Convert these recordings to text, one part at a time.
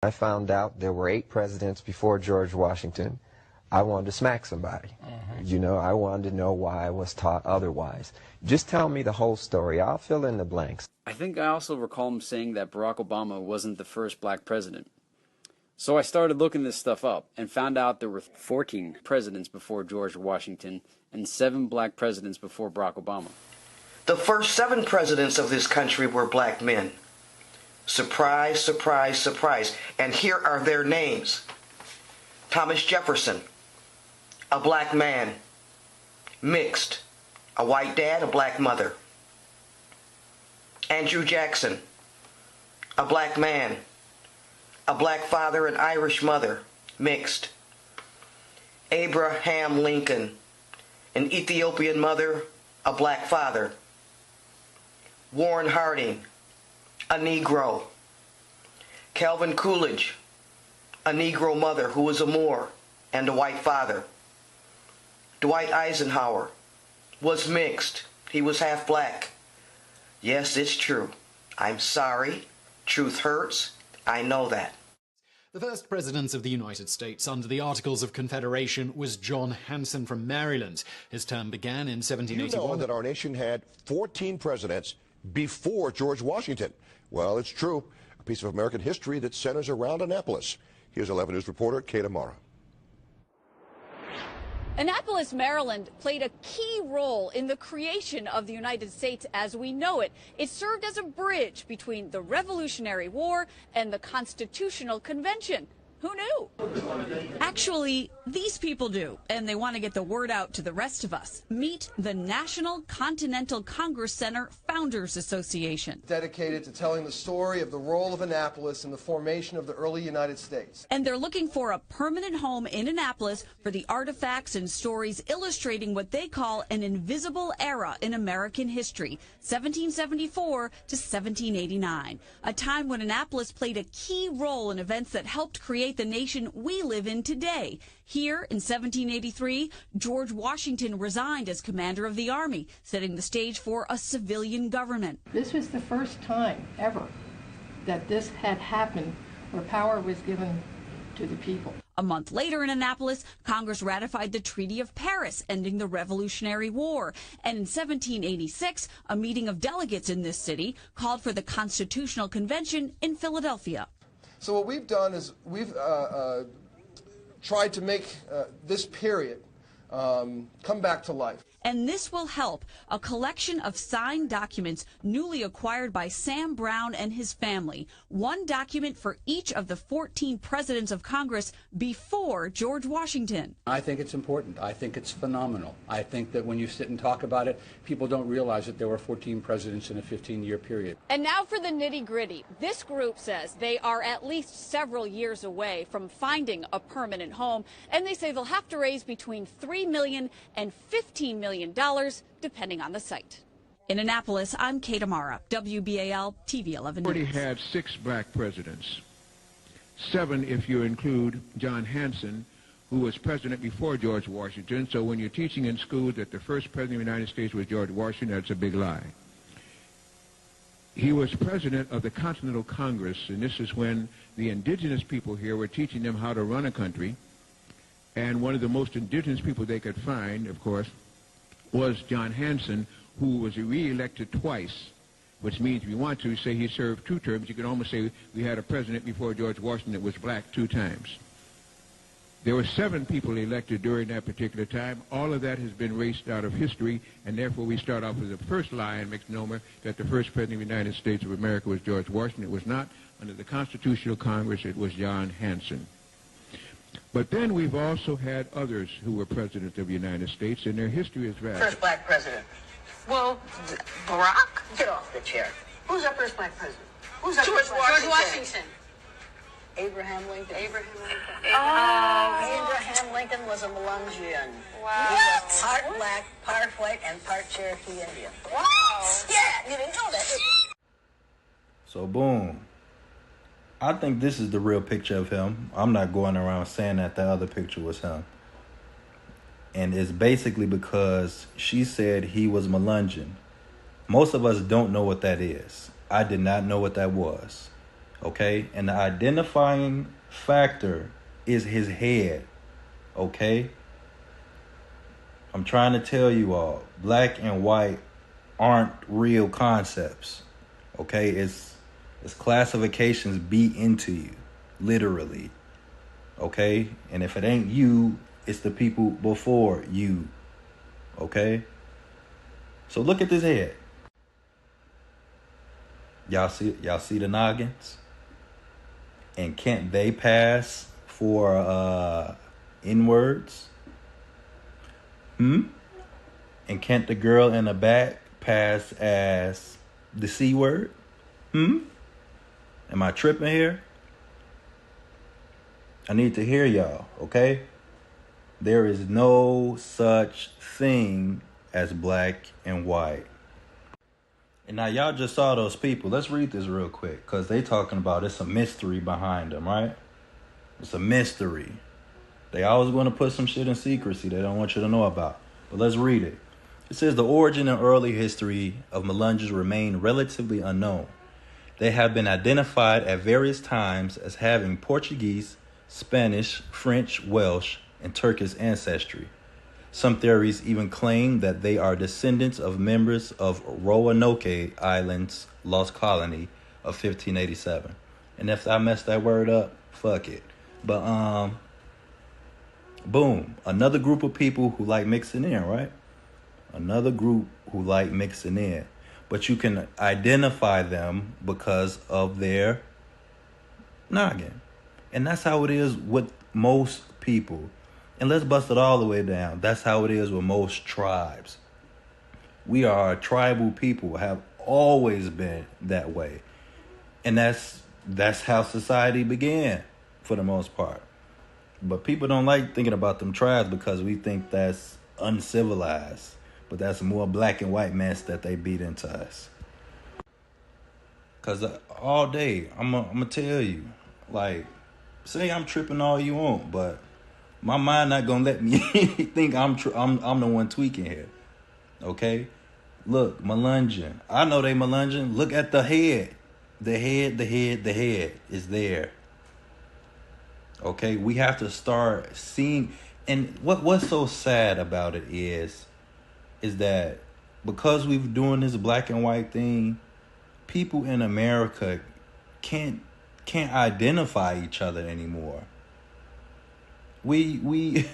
I found out there were 8 presidents before George Washington. I wanted to smack somebody. You know, I wanted to know why I was taught otherwise. Just tell me the whole story. I'll fill in the blanks. I think I also recall him saying that Barack Obama wasn't the first black president. So I started looking this stuff up and found out there were 14 presidents before George Washington and 7 black presidents before Barack Obama. The first 7 presidents of this country were black men. Surprise, surprise, surprise. And here are their names. Thomas Jefferson, a black man, mixed, a white dad, a black mother. Andrew Jackson, a black man, a black father, an Irish mother, mixed. Abraham Lincoln, an Ethiopian mother, a black father. Warren Harding, a Negro. Calvin Coolidge, a Negro mother who was a Moor and a white father. Dwight Eisenhower was mixed. He was half black. Yes, it's true. I'm sorry. Truth hurts. I know that. The first president of the United States under the Articles of Confederation was John Hanson from Maryland. His term began in 1781. You know that our nation had 14 presidents before George Washington. Well, it's true. A piece of American history that centers around Annapolis. Here's 11 News reporter Kate Amara. Annapolis, Maryland played a key role in the creation of the United States as we know it. It served as a bridge between the Revolutionary War and the Constitutional Convention. Who knew? Actually, these people do, and they want to get the word out to the rest of us. Meet the National Continental Congress Center Founders Association. Dedicated to telling the story of the role of Annapolis in the formation of the early United States. And they're looking for a permanent home in Annapolis for the artifacts and stories illustrating what they call an invisible era in American history, 1774 to 1789, a time when Annapolis played a key role in events that helped create the nation we live in today. Here in 1783, George Washington resigned as commander of the Army, setting the stage for a civilian government. This was the first time ever that this had happened where power was given to the people. A month later in Annapolis, Congress ratified the Treaty of Paris, ending the Revolutionary War. And in 1786, a meeting of delegates in this city called for the Constitutional Convention in Philadelphia. So what we've done is we've tried to make this period come back to life. And this will help. A collection of signed documents newly acquired by Sam Brown and his family. One document for each of the 14 presidents of Congress before George Washington. I think it's important. I think it's phenomenal. I think that when you sit and talk about it, people don't realize that there were 14 presidents in a 15-year period. And now for the nitty-gritty. This group says they are at least several years away from finding a permanent home, and they say they'll have to raise between $3 million and $15 million, depending on the site. In Annapolis, I'm Kate Amara, WBAL TV 11 News. We already had 6 black presidents, 7 if you include John Hanson, who was president before George Washington. So when you're teaching in school that the first president of the United States was George Washington, that's a big lie. He was president of the Continental Congress, and this is when the indigenous people here were teaching them how to run a country. And one of the most indigenous people they could find, of course, was John Hanson, who was re-elected twice, which means if you want to say he served 2 terms, you could almost say we had a president before George Washington that was black 2 times. There were 7 people elected during that particular time. All of that has been erased out of history, and therefore we start off with the first lie and misnomer that the first president of the United States of America was George Washington. It was not. Under the Constitutional Congress, it was John Hanson. But then we've also had others who were president of the United States, and their history is vast. First black president. Well, Barack? Get off the chair. Who's our first black president? Who's our George first black Washington. Abraham Lincoln. Abraham Lincoln. Abraham Lincoln was a Melungeon. Wow. He was part black, part white, and part Cherokee Indian. Wow. Yeah, you didn't know that, did you? So boom. I think this is the real picture of him. I'm not going around saying that the other picture was him. And it's basically because she said he was Melungeon. Most of us don't know what that is. I did not know what that was. Okay? And the identifying factor is his head. Okay? I'm trying to tell you all, black and white aren't real concepts. Okay? It's classifications beat into you, literally. Okay? And if it ain't you, it's the people before you. Okay? So look at this head. Y'all see the noggins? And can't they pass for N-words? And can't the girl in the back pass as the C word? Am I tripping here? I need to hear y'all, okay? There is no such thing as black and white. And now y'all just saw those people. Let's read this real quick, because they talking about it's a mystery behind them, right? It's a mystery. They always want to put some shit in secrecy they don't want you to know about. But let's read it. It says the origin and early history of melungeons remain relatively unknown. They have been identified at various times as having Portuguese, Spanish, French, Welsh, and Turkish ancestry. Some theories even claim that they are descendants of members of Roanoke Island's lost colony of 1587. And if I messed that word up, fuck it. But boom, another group of people who like mixing in, right? Another group who like mixing in. But you can identify them because of their noggin. And that's how it is with most people. And let's bust it all the way down. That's how it is with most tribes. We are a tribal people, have always been that way. And that's how society began for the most part. But people don't like thinking about them tribes because we think that's uncivilized. But that's more black and white mess that they beat into us. Because all day, I'm going to tell you, like, say I'm tripping all you want, but my mind not gonna let me think I'm the one tweaking here. Okay? Look, melungeon. I know they melungeon. Look at the head. The head is there. Okay? We have to start seeing. And what's so sad about it is that because we've doing this black and white thing, people in America can't identify each other anymore. We're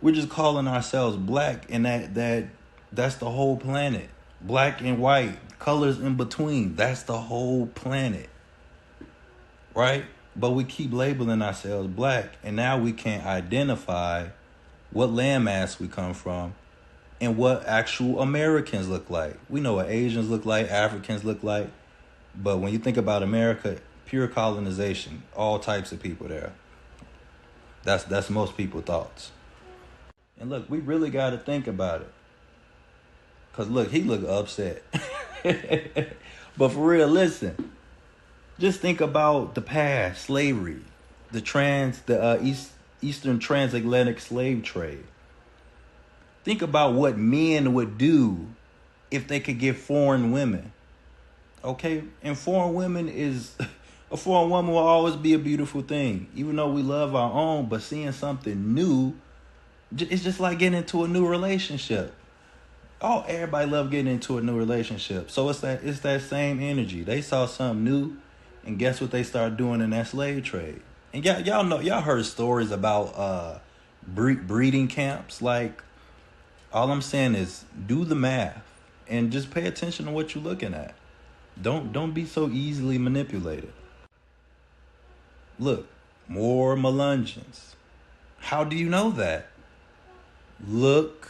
just calling ourselves black, and that's the whole planet. Black and white, colors in between, that's the whole planet. Right? But we keep labeling ourselves black, and now we can't identify what landmass we come from and what actual Americans look like. We know what Asians look like, Africans look like, but when you think about America, pure colonization, all types of people there. That's most people's thoughts. And look, we really got to think about it. Because look, he look upset. But for real, listen. Just think about the past, slavery, the Eastern transatlantic slave trade. Think about what men would do if they could get foreign women. Okay? And foreign women is... A foreign woman will always be a beautiful thing, even though we love our own. But seeing something new, it's just like getting into a new relationship. Oh, everybody love getting into a new relationship. So it's that same energy. They saw something new, and guess what they started doing in that slave trade? And y'all heard stories about breeding camps. Like, all I'm saying is do the math and just pay attention to what you're looking at. Don't be so easily manipulated. Look, more melungeons. How do you know that? Look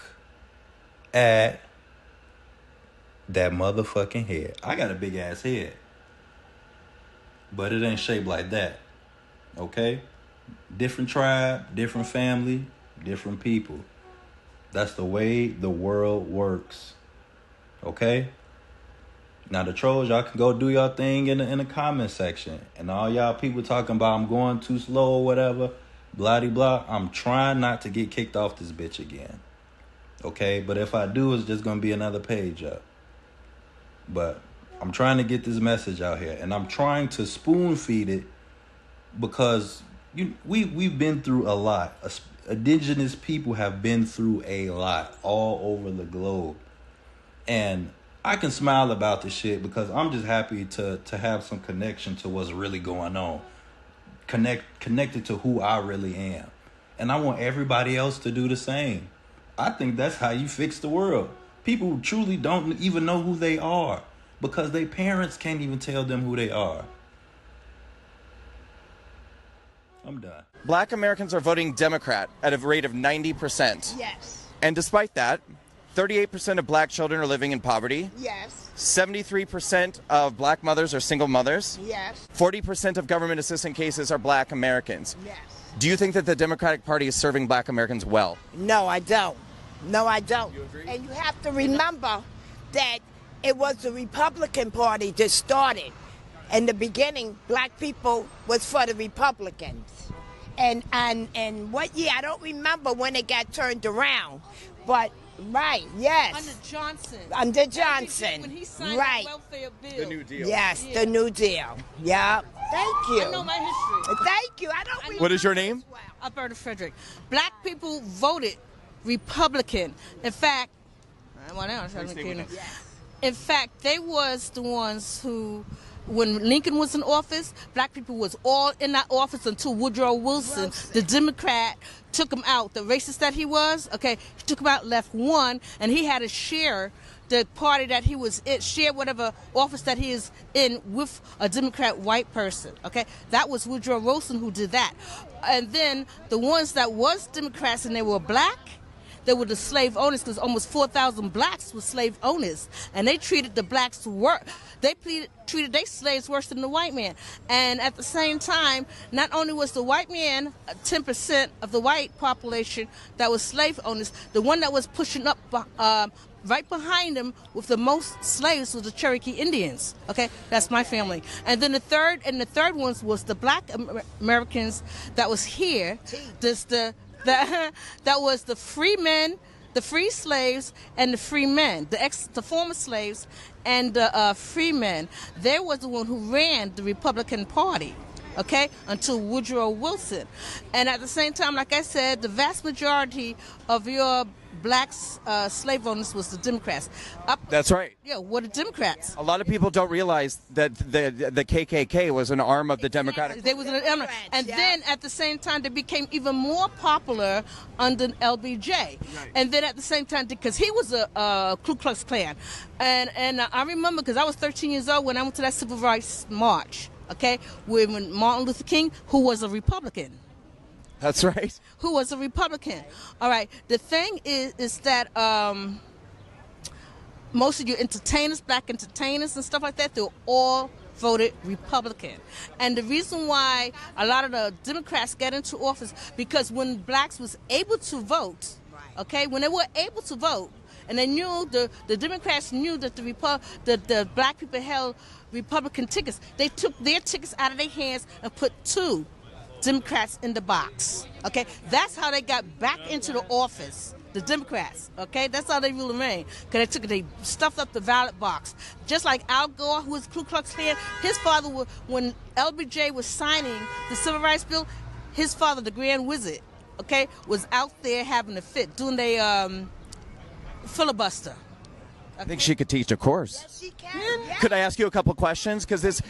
at that motherfucking head. I got a big ass head, but it ain't shaped like that. Okay? Different tribe, different family, different people. That's the way the world works. Okay? Now the trolls, y'all can go do y'all thing in the comment section. And all y'all people talking about I'm going too slow or whatever, blah-de-blah. I'm trying not to get kicked off this bitch again. Okay? But if I do, it's just going to be another page up. But I'm trying to get this message out here, and I'm trying to spoon feed it because we've been through a lot. Indigenous people have been through a lot all over the globe. And I can smile about this shit because I'm just happy to have some connection to what's really going on. Connected to who I really am. And I want everybody else to do the same. I think that's how you fix the world. People truly don't even know who they are because their parents can't even tell them who they are. I'm done. Black Americans are voting Democrat at a rate of 90%. Yes. And despite that, 38% of black children are living in poverty. Yes. 73% of black mothers are single mothers. Yes. 40% of government assistance cases are black Americans. Yes. Do you think that the Democratic Party is serving black Americans well? No, I don't. No, I don't. You agree? And you have to remember that it was the Republican Party that started. In the beginning, black people was for the Republicans. And what year? I don't remember when it got turned around. But, right, yes. Under Johnson. Under Johnson. When he signed right. the welfare bill. The New Deal. Yes, Yeah. the New Deal. Yeah. Thank you. I know my history. Thank you. I don't remember. What is your name? Alberta Frederick. Black people voted Republican. In fact, in fact, they was the ones who, when Lincoln was in office, black people was all in that office until Woodrow Wilson, the Democrat, took him out. The racist that he was, okay, he took him out, left one, and he had to share the party that he was in, share whatever office that he is in with a Democrat white person, okay? That was Woodrow Wilson who did that. And then the ones that was Democrats and they were black, they were the slave owners, because almost 4,000 blacks were slave owners, and they treated the blacks treated their slaves worse than the white man. And at the same time, not only was the white man 10% of the white population that was slave owners, the one that was pushing up right behind them with the most slaves was the Cherokee Indians. Okay, that's my family. And then the third ones was the black Americans that was here. That was the free men, the free slaves, and the free men, the former slaves and the free men. They was the one who ran the Republican Party, okay, until Woodrow Wilson. And at the same time, like I said, the vast majority of your black slave owners was the Democrats. That's right. Yeah, were the Democrats. A lot of people don't realize that the KKK was an arm of the Democratic. They was and then at the same time they became even more popular under LBJ. Right. And then at the same time, because he was a Ku Klux Klan, and I remember because I was 13 years old when I went to that civil rights march. Okay, with Martin Luther King, who was a Republican. That's right. Who was a Republican. All right. The thing is that most of your entertainers, black entertainers and stuff like that, they all voted Republican. And the reason why a lot of the Democrats get into office, because when blacks was able to vote, okay, when they were able to vote, and they knew, the Democrats knew that the black people held Republican tickets, they took their tickets out of their hands and put two Democrats in the box. Okay, that's how they got back into the office. The Democrats. Okay, that's how they really remain. Because they stuffed up the ballot box. Just like Al Gore, who was Ku Klux Klan, his father, when LBJ was signing the Civil Rights Bill, his father, the Grand Wizard, okay, was out there having a fit, doing the filibuster. I think she could teach a course. Yes, she can. Yes. Could I ask you a couple questions? Because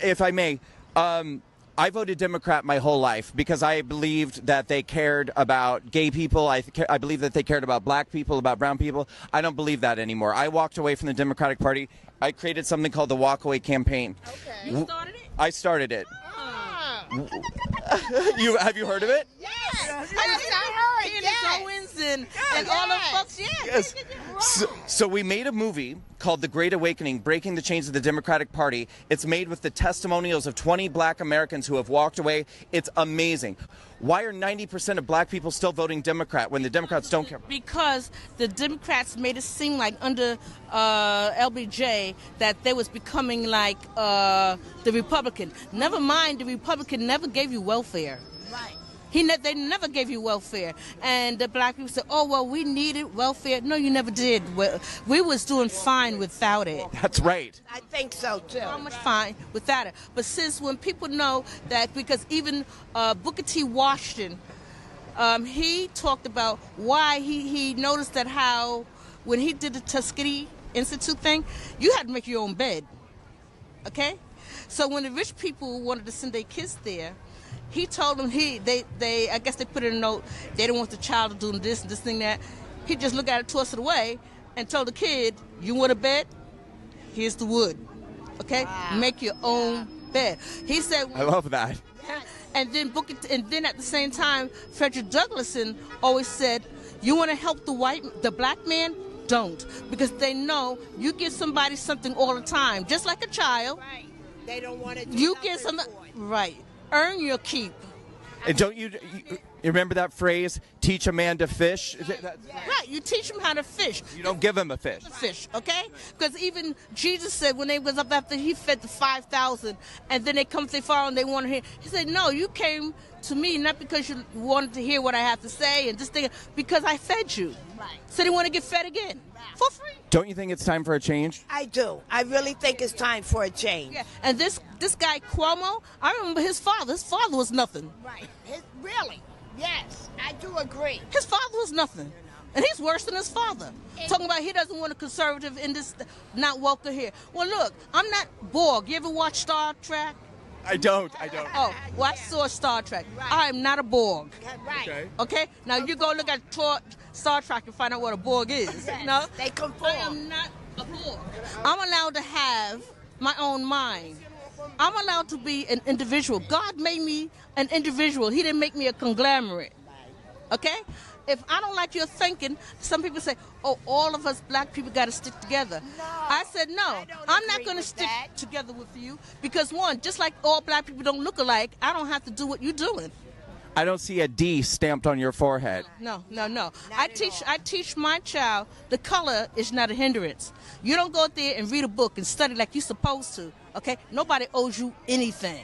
if I may. I voted Democrat my whole life because I believed that they cared about gay people. I believe that they cared about black people, about brown people. I don't believe that anymore. I walked away from the Democratic Party. I created something called the Walkaway Campaign. Okay. You started it? I started it. Have you heard of it? Yes. I heard. Candace Owens and all the folks. Yes. So we made a movie called The Great Awakening, Breaking the Chains of the Democratic Party. It's made with the testimonials of 20 black Americans who have walked away. It's amazing. Why are 90% of black people still voting Democrat when the Democrats don't care? Because the Democrats made it seem like under LBJ that they was becoming like the Republican. Never mind, the Republican never gave you welfare. Right. They never gave you welfare. And the black people said, oh, well, we needed welfare. No, you never did. We was doing fine without it. That's right. I think so, too. So much fine without it. But since when people know that, because even Booker T. Washington, he talked about why he noticed that how when he did the Tuskegee Institute thing, you had to make your own bed. Okay? So when the rich people wanted to send their kids there, he told them I guess they put in a note, they didn't want the child to do this and this thing, that. He just looked at it, tossed it away, and told the kid, you want a bed? Here's the wood. Okay? Wow. Make your own bed. He said, I love that. And then at the same time, Frederick Douglass always said, you want to help the black man? Don't. Because they know you give somebody something all the time, just like a child. Right. They don't want to do you get something. Right. Earn your keep. And don't you remember that phrase, teach a man to fish? Right, you teach him how to fish. You don't give him a fish. Okay? Because even Jesus said when they was up after he fed the 5,000, and then they come to far and they want to hear, he said, no, you came to me not because you wanted to hear what I have to say and this thing, because I fed you. Right. So they want to get fed again. For free. Don't you think it's time for a change? I do. I really think it's time for a change. Yeah. And this guy Cuomo, I remember his father. His father was nothing. Right. Really? Yes, I do agree. His father was nothing. And he's worse than his father. Talking about he doesn't want a conservative in this, not welcome here. Well, look, I'm not Borg. You ever watch Star Trek? I don't. Oh, well, I saw Star Trek. Right. I am not a Borg. Right. Okay? Now, you go look at Star Trek and find out what a Borg is. Yes, no? They conform. I am not a Borg. I'm allowed to have my own mind. I'm allowed to be an individual. God made me an individual. He didn't make me a conglomerate. Okay? If I don't like your thinking, some people say, oh, all of us black people got to stick together. No, I said, no, I'm not going to stick together with you because, one, just like all black people don't look alike, I don't have to do what you're doing. I don't see a D stamped on your forehead. No. I teach my child the color is not a hindrance. You don't go out there and read a book and study like you're supposed to, okay? Nobody owes you anything.